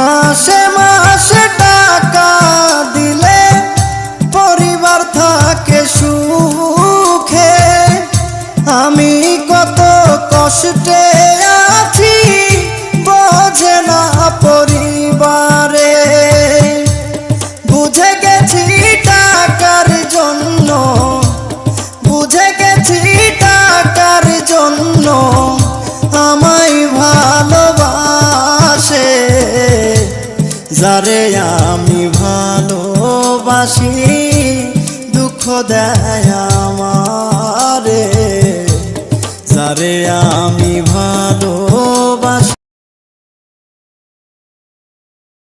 মাসে মাসে টাকা দিলে পরিবার থাকে সুখে। আমি কত কষ্টে আছি বোঝে না পরিবারে। বুঝে গেছি টাকার জন্য, বুঝে গেছি টাকার জন্য আমায় ভালোবাসে। যারে আমি ভালোবাসি দুঃখ দেয় আমারে। যারে আমি